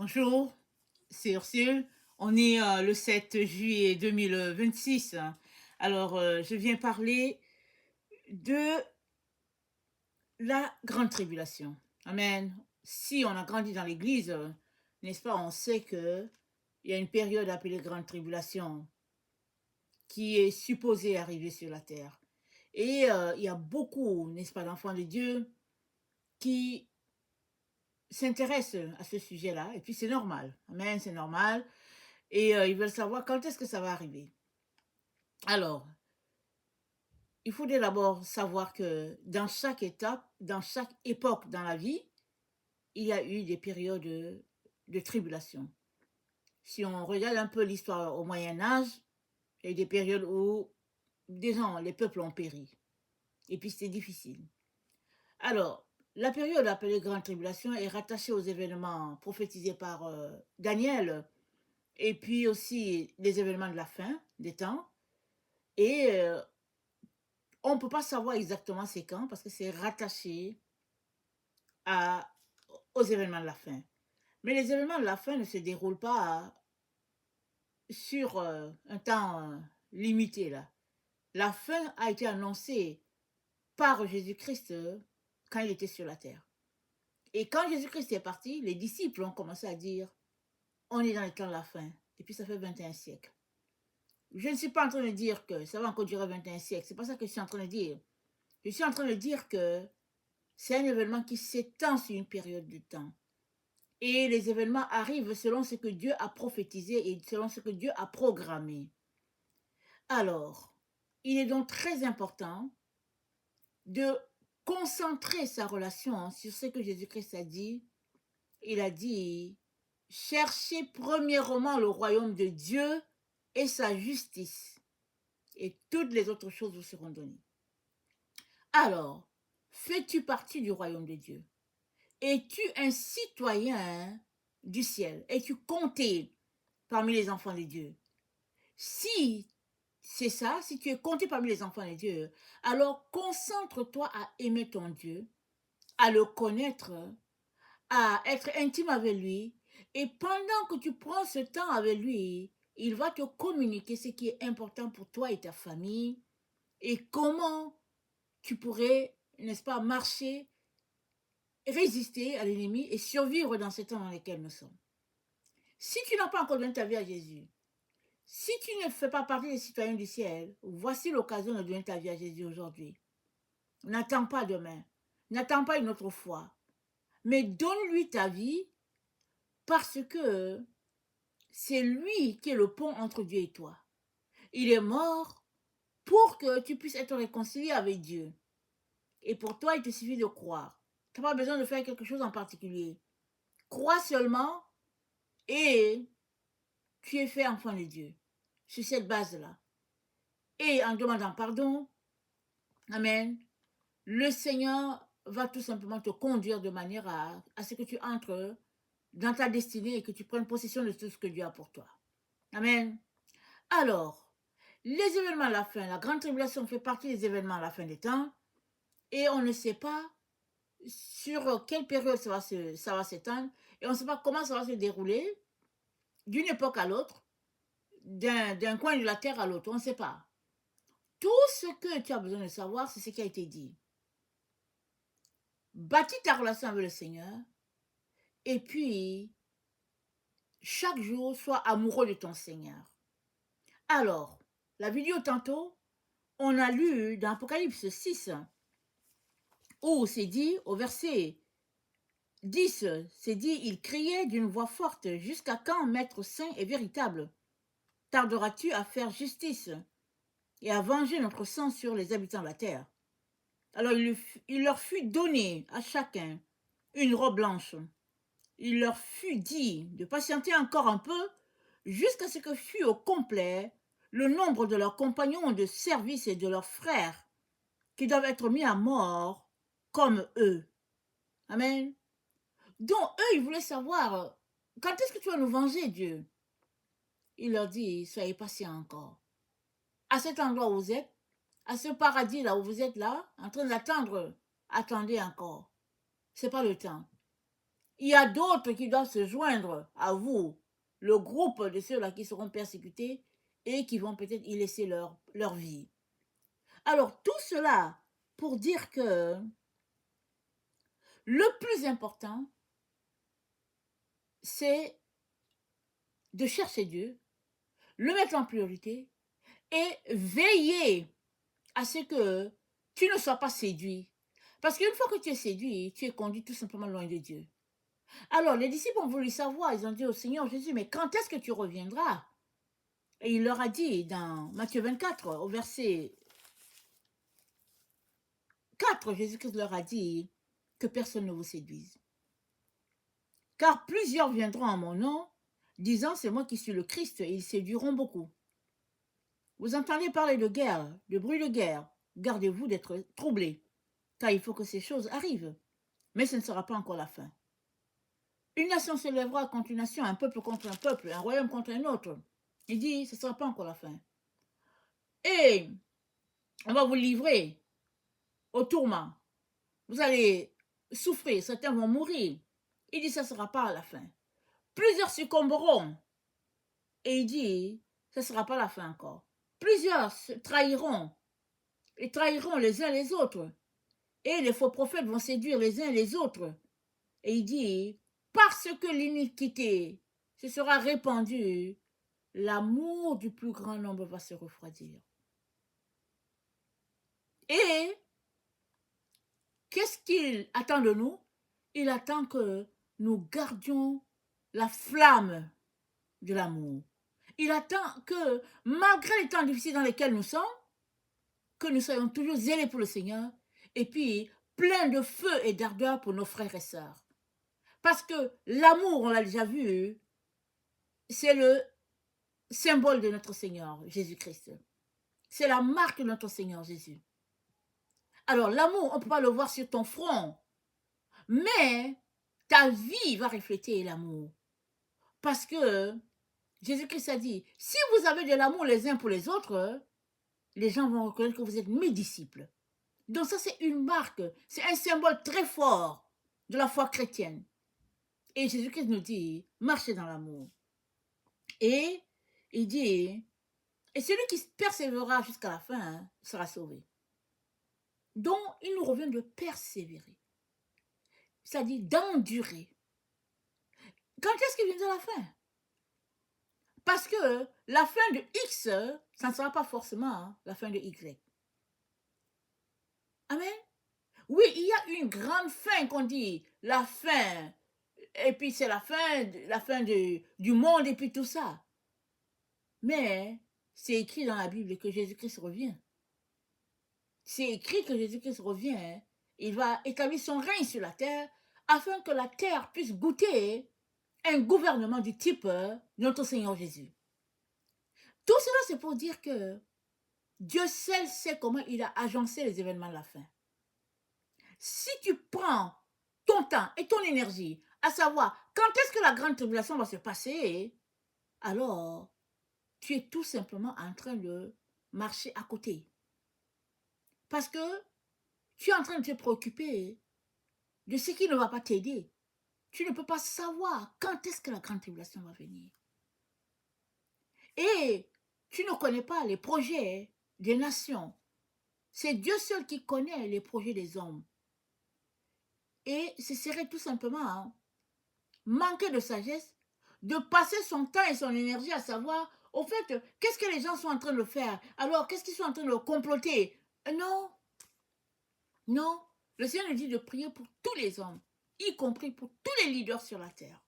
Bonjour, c'est Ursule. On est le 7 juillet 2026. Alors, je viens parler de la grande tribulation. Amen. Si on a grandi dans l'Église, n'est-ce pas, on sait que il y a une période appelée grande tribulation qui est supposée arriver sur la terre. Et il y a beaucoup, n'est-ce pas, d'enfants de Dieu qui s'intéressent à ce sujet-là. Et puis c'est normal. Amen, c'est normal. Et ils veulent savoir quand est-ce que ça va arriver. Alors, il faut d'abord savoir que dans chaque étape, dans chaque époque dans la vie, il y a eu des périodes de tribulation. Si on regarde un peu l'histoire au Moyen Âge, il y a eu des périodes où des gens, les peuples ont péri. Et puis c'était difficile. Alors, la période appelée Grande Tribulation est rattachée aux événements prophétisés par Daniel et puis aussi les événements de la fin des temps. Et on ne peut pas savoir exactement c'est quand parce que c'est rattaché à, aux événements de la fin. Mais les événements de la fin ne se déroulent pas sur un temps limité. Là. La fin a été annoncée par Jésus-Christ quand il était sur la terre. Et quand Jésus-Christ est parti, les disciples ont commencé à dire, on est dans le temps de la fin. Et puis ça fait 21 siècles. Je ne suis pas en train de dire que ça va encore durer 21 siècles. C'est pas ça que je suis en train de dire. Je suis en train de dire que c'est un événement qui s'étend sur une période de temps. Et les événements arrivent selon ce que Dieu a prophétisé et selon ce que Dieu a programmé. Alors, il est donc très important de concentrer sa relation sur ce que Jésus-Christ a dit. Il a dit, cherchez premièrement le royaume de Dieu et sa justice, et toutes les autres choses vous seront données. Alors, fais-tu partie du royaume de Dieu? Es-tu un citoyen du ciel? Es-tu compté parmi les enfants de Dieu? Si c'est ça, si tu es compté parmi les enfants de Dieu, alors concentre-toi à aimer ton Dieu, à le connaître, à être intime avec lui. Et pendant que tu prends ce temps avec lui, il va te communiquer ce qui est important pour toi et ta famille et comment tu pourrais, n'est-ce pas, marcher, résister à l'ennemi et survivre dans ces temps dans lesquels nous sommes. Si tu n'as pas encore donné ta vie à Jésus, si tu ne fais pas partie des citoyens du ciel, voici l'occasion de donner ta vie à Jésus aujourd'hui. N'attends pas demain, n'attends pas une autre fois, mais donne-lui ta vie parce que c'est lui qui est le pont entre Dieu et toi. Il est mort pour que tu puisses être réconcilié avec Dieu. Et pour toi, il te suffit de croire. Tu n'as pas besoin de faire quelque chose en particulier. Crois seulement et tu es fait enfant de Dieu. Sur cette base-là. Et en demandant pardon, Amen, le Seigneur va tout simplement te conduire de manière à ce que tu entres dans ta destinée et que tu prennes possession de tout ce que Dieu a pour toi. Amen. Alors, les événements à la fin, la grande tribulation fait partie des événements à la fin des temps et on ne sait pas sur quelle période ça va s'étendre et on ne sait pas comment ça va se dérouler d'une époque à l'autre, d'un coin de la terre à l'autre, on ne sait pas. Tout ce que tu as besoin de savoir, c'est ce qui a été dit. Bâtis ta relation avec le Seigneur et puis chaque jour, sois amoureux de ton Seigneur. Alors, la vidéo tantôt, on a lu dans Apocalypse 6 où c'est dit au verset 10, c'est dit, il criait d'une voix forte, jusqu'à quand, maître saint et véritable, tarderas-tu à faire justice et à venger notre sang sur les habitants de la terre? Alors il leur fut donné à chacun une robe blanche. Il leur fut dit de patienter encore un peu jusqu'à ce que fût au complet le nombre de leurs compagnons de service et de leurs frères qui doivent être mis à mort comme eux. Amen. Donc, eux, ils voulaient savoir quand est-ce que tu vas nous venger, Dieu? Il leur dit, soyez patients encore. À cet endroit où vous êtes, à ce paradis-là où vous êtes là, en train d'attendre, attendez encore. C'est pas le temps. il y a d'autres qui doivent se joindre à vous, le groupe de ceux-là qui seront persécutés et qui vont peut-être y laisser leur vie. Alors, tout cela pour dire que le plus important, c'est de chercher Dieu, le mettre en priorité et veiller à ce que tu ne sois pas séduit. Parce qu'une fois que tu es séduit, tu es conduit tout simplement loin de Dieu. Alors, les disciples ont voulu savoir, ils ont dit au Seigneur Jésus, mais quand est-ce que tu reviendras? Et il leur a dit dans Matthieu 24, au verset 4, Jésus-Christ leur a dit que personne ne vous séduise. Car plusieurs viendront en mon nom, disant c'est moi qui suis le Christ, et ils séduiront beaucoup. Vous entendez parler de guerre, de bruit de guerre. Gardez-vous d'être troublés, car il faut que ces choses arrivent. Mais ce ne sera pas encore la fin. Une nation se lèvera contre une nation, un peuple contre un peuple, un royaume contre un autre. Il dit, ce ne sera pas encore la fin. Et on va vous livrer au tourment. Vous allez souffrir, certains vont mourir. Il dit, ça ne sera pas la fin. Plusieurs succomberont. Et il dit, ce ne sera pas la fin encore. Plusieurs se trahiront. Et trahiront les uns les autres. Et les faux prophètes vont séduire les uns les autres. Et il dit, parce que l'iniquité se sera répandue, l'amour du plus grand nombre va se refroidir. Et qu'est-ce qu'il attend de nous? Il attend que nous gardions la flamme de l'amour. Il attend que, malgré les temps difficiles dans lesquels nous sommes, que nous soyons toujours zélés pour le Seigneur et puis pleins de feu et d'ardeur pour nos frères et sœurs. Parce que l'amour, on l'a déjà vu, c'est le symbole de notre Seigneur Jésus-Christ. C'est la marque de notre Seigneur Jésus. Alors l'amour, on ne peut pas le voir sur ton front, mais ta vie va refléter l'amour. Parce que Jésus-Christ a dit, si vous avez de l'amour les uns pour les autres, les gens vont reconnaître que vous êtes mes disciples. Donc ça, c'est une marque, c'est un symbole très fort de la foi chrétienne. Et Jésus-Christ nous dit, marchez dans l'amour. Et il dit, et celui qui persévérera jusqu'à la fin sera sauvé. Donc, il nous revient de persévérer. C'est-à-dire d'endurer. Quand est-ce qu'il viendra la fin? Parce que la fin de X, ça ne sera pas forcément la fin de Y. Amen. Oui, il y a une grande fin qu'on dit, la fin, et puis c'est la fin du monde et puis tout ça. Mais c'est écrit dans la Bible que Jésus-Christ revient. C'est écrit que Jésus-Christ revient. Il va établir son règne sur la terre afin que la terre puisse goûter un gouvernement du type de notre Seigneur Jésus. Tout cela, c'est pour dire que Dieu seul sait comment il a agencé les événements de la fin. Si tu prends ton temps et ton énergie à savoir quand est-ce que la grande tribulation va se passer, alors tu es tout simplement en train de marcher à côté. Parce que tu es en train de te préoccuper de ce qui ne va pas t'aider. Tu ne peux pas savoir quand est-ce que la grande tribulation va venir. Et tu ne connais pas les projets des nations. C'est Dieu seul qui connaît les projets des hommes. Et ce serait tout simplement manquer de sagesse de passer son temps et son énergie à savoir, au fait, qu'est-ce que les gens sont en train de faire? Alors, qu'est-ce qu'ils sont en train de comploter? Non, non. Le Seigneur nous dit de prier pour tous les hommes, y compris pour tous les leaders sur la terre.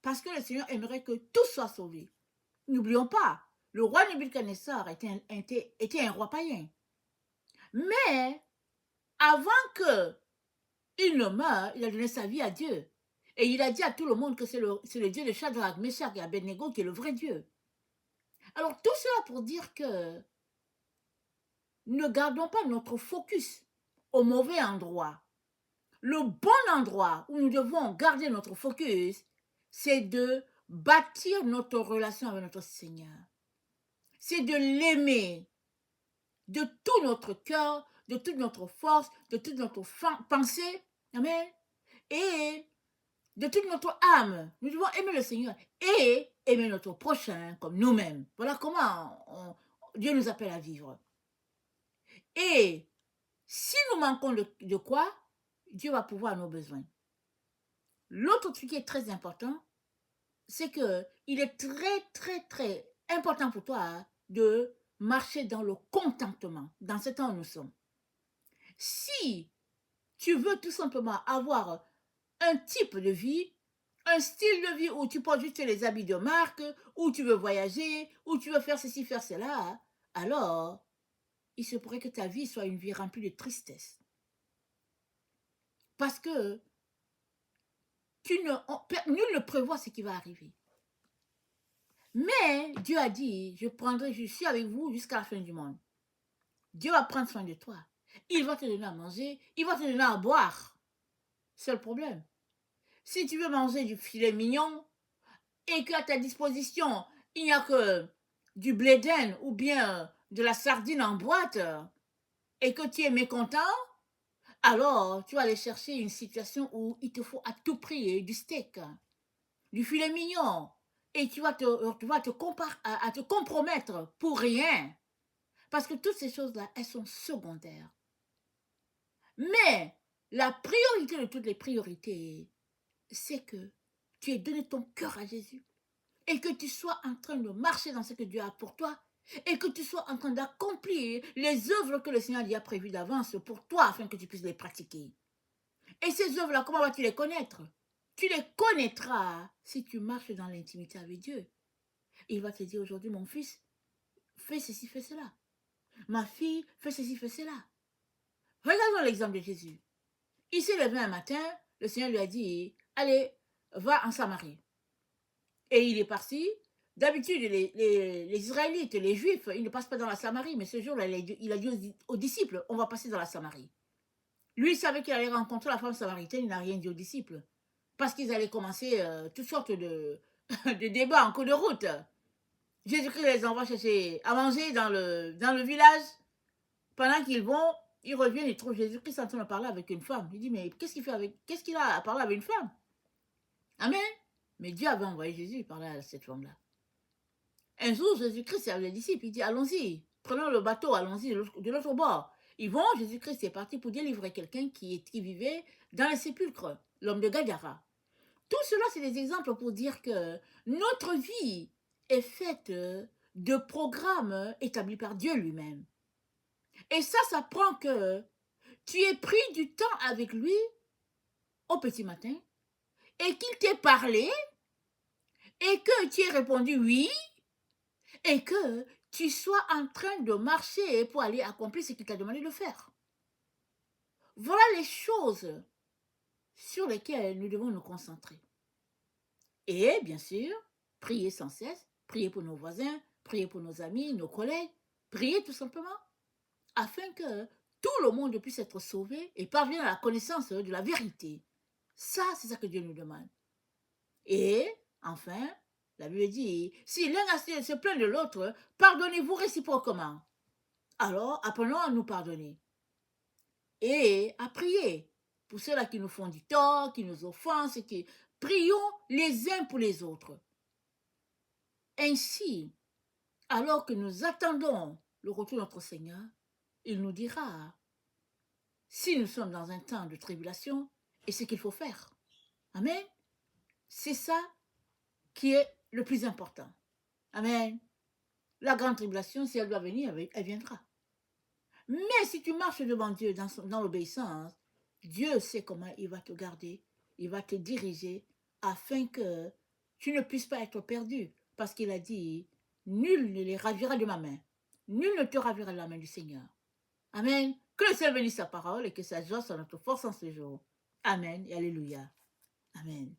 Parce que le Seigneur aimerait que tous soient sauvés. N'oublions pas, le roi Nebuchadnezzar était un roi païen. Mais avant qu'il ne meure, il a donné sa vie à Dieu. Et il a dit à tout le monde que c'est le Dieu de Shadrach, Meshach et Abednego qui est le vrai Dieu. Alors tout cela pour dire que ne gardons pas notre focus au mauvais endroit. Le bon endroit où nous devons garder notre focus, c'est de bâtir notre relation avec notre Seigneur. C'est de l'aimer de tout notre cœur, de toute notre force, de toute notre pensée. Amen. Et de toute notre âme. Nous devons aimer le Seigneur et aimer notre prochain comme nous-mêmes. Voilà comment Dieu nous appelle à vivre. Et si nous manquons de quoi, Dieu va pouvoir nos besoins. L'autre truc qui est très important, c'est que il est très, très, très important pour toi de marcher dans le contentement, dans ce temps où nous sommes. Si tu veux tout simplement avoir un type de vie, un style de vie où tu portes juste les habits de marque, où tu veux voyager, où tu veux faire ceci, faire cela, alors il se pourrait que ta vie soit une vie remplie de tristesse. Parce que nul ne prévoit ce qui va arriver. Mais Dieu a dit, je suis avec vous jusqu'à la fin du monde. Dieu va prendre soin de toi. Il va te donner à manger, il va te donner à boire. C'est le problème. Si tu veux manger du filet mignon et qu'à ta disposition, il n'y a que du blé d'Inde ou bien de la sardine en boîte et que tu es mécontent, alors tu vas aller chercher une situation où il te faut à tout prix du steak, du filet mignon, et tu vas te compromettre pour rien. Parce que toutes ces choses-là, elles sont secondaires. Mais la priorité de toutes les priorités, c'est que tu aies donné ton cœur à Jésus et que tu sois en train de marcher dans ce que Dieu a pour toi et que tu sois en train d'accomplir les œuvres que le Seigneur a prévues d'avance pour toi afin que tu puisses les pratiquer. Et ces œuvres-là, comment vas-tu les connaître? Tu les connaîtras si tu marches dans l'intimité avec Dieu. Il va te dire aujourd'hui, mon fils, fais ceci, fais cela. Ma fille, fais ceci, fais cela. Regardons l'exemple de Jésus. Il s'est levé un matin, le Seigneur lui a dit, allez, va en Samarie. Et il est parti. D'habitude, les Israélites, les Juifs, ils ne passent pas dans la Samarie, mais ce jour-là, il a dit aux disciples, on va passer dans la Samarie. Lui, il savait qu'il allait rencontrer la femme samaritaine, il n'a rien dit aux disciples. Parce qu'ils allaient commencer toutes sortes de, de débats en cours de route. Jésus-Christ les envoie chercher à manger dans le village. Pendant qu'ils vont, ils reviennent, ils trouvent Jésus-Christ en train de parler avec une femme. Il dit, mais qu'est-ce qu'il a à parler avec une femme? Amen. Mais Dieu avait envoyé Jésus parler à cette femme-là. Un jour, Jésus-Christ est avec les disciples, il dit, allons-y, prenons le bateau, allons-y de l'autre bord. Ils vont, Jésus-Christ est parti pour délivrer quelqu'un qui vivait dans les sépulcres, l'homme de Gadara. Tout cela, c'est des exemples pour dire que notre vie est faite de programmes établis par Dieu lui-même. Et ça prend que tu aies pris du temps avec lui au petit matin et qu'il t'ait parlé et que tu aies répondu oui et que tu sois en train de marcher pour aller accomplir ce qu'il t'a demandé de faire. Voilà les choses sur lesquelles nous devons nous concentrer. Et bien sûr, prier sans cesse, prier pour nos voisins, prier pour nos amis, nos collègues, prier tout simplement, afin que tout le monde puisse être sauvé et parvenir à la connaissance de la vérité. Ça, c'est ça que Dieu nous demande. Et, enfin, la Bible dit, si l'un se plaint de l'autre, pardonnez-vous réciproquement. Alors, apprenons à nous pardonner. Et à prier pour ceux-là qui nous font du tort, qui nous offensent, prions les uns pour les autres. Ainsi, alors que nous attendons le retour de notre Seigneur, il nous dira si nous sommes dans un temps de tribulation et ce qu'il faut faire. Amen. C'est ça qui est le plus important. Amen. La grande tribulation, si elle doit venir, elle viendra. Mais si tu marches devant Dieu dans l'obéissance, Dieu sait comment il va te garder, il va te diriger afin que tu ne puisses pas être perdu. Parce qu'il a dit, nul ne les ravira de ma main. Nul ne te ravira de la main du Seigneur. Amen. Que le Seigneur bénisse sa parole et que sa joie soit notre force en ce jour. Amen et alléluia. Amen.